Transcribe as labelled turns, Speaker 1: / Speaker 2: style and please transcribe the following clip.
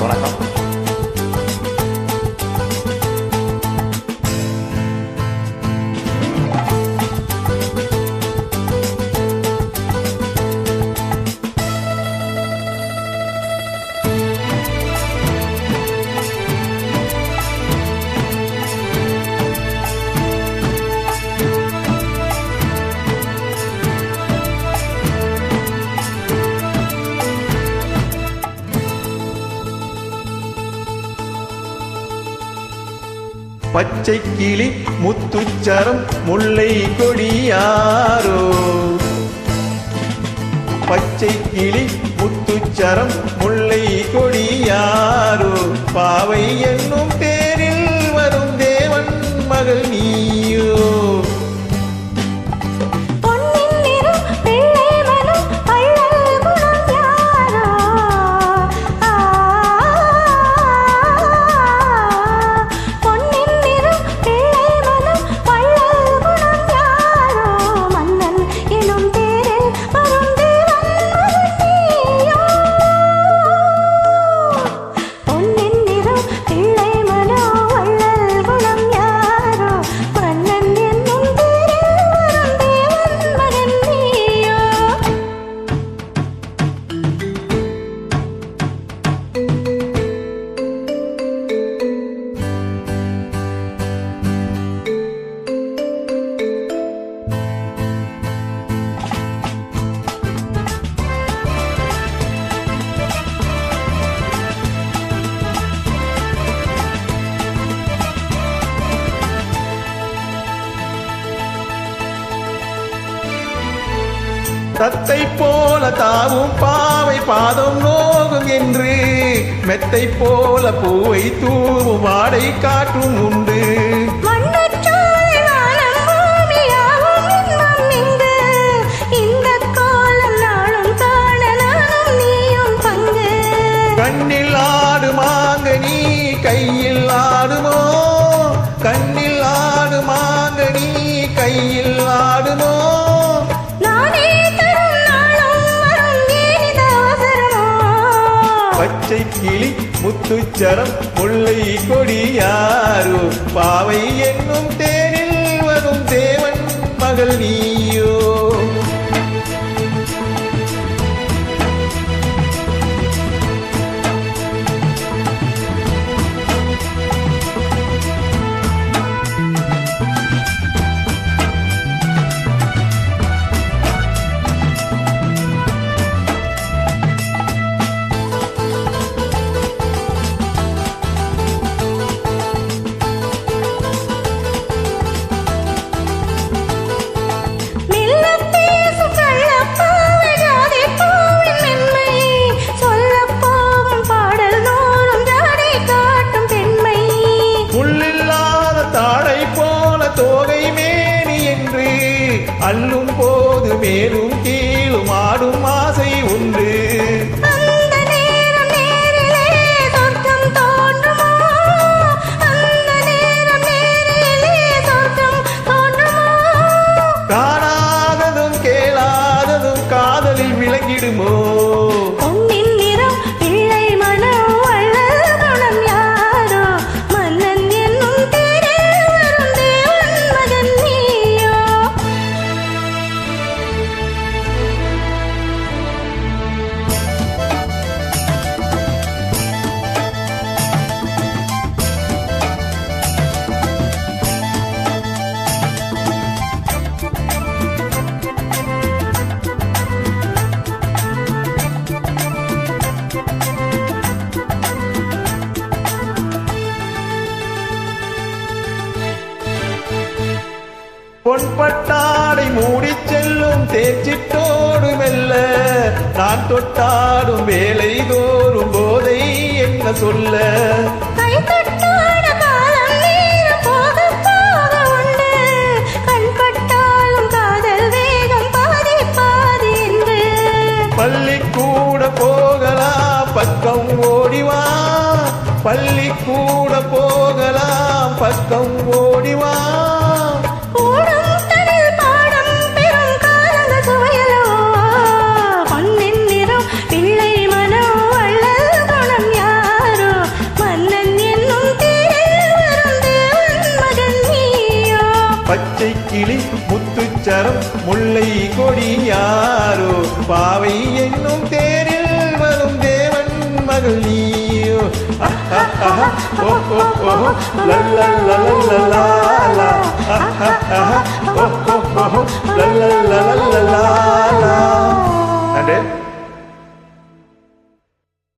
Speaker 1: வணக்கம். பச்சை கிளி முத்துச்சரம் முல்லை கொடியாரோ, பச்சை கிளி முத்துச்சரம் முல்லை கொடியாரோ, பாவை என்னும் பேரில் வரும் தேவன் மகள் நீயோ. தத்தை போல தாவும் பாவை பாதம் நோகும் என்று, மெத்தை போல பூவை தூவும் ஆடை காட்டும் உண்டு. கண்ணில் ஆடுமாங்க நீ கையில் ஆடுமோ, கண்ணில் ஆடுமாங்க நீ கையில் ஆடுமோ. பச்சை கிளி முத்துச்சரம் முல்லை கொடியாரோ, பாவை என்னும் தேரில் வரும் தேவன் மகள் நீயோ. தோகை மேனி என்று அள்ளும் போது மேலும் கீழும் ஆடும் ஆசை உண்டு. காணாததும் கேளாததும் காதலில் விளங்கிடுமோ. பொன்பட்டாடை மூடி செல்லும் தேர்ச்சிட்டோடு மெல்ல, நான் தொட்டாடும் வேலை தோறும் போதை என்ன சொல்ல. பள்ளிக்கூட போகலாம் பக்கம் ஓடிவா, பள்ளிக்கூட போகலாம் பக்கம் ஓடிவா. பச்சை கிளி முத்துச்சரம் முல்லை கொடி யாரோ பாவை என்னும் தேரில் வரும் தேவன் மகள் நீயோ நன்றி.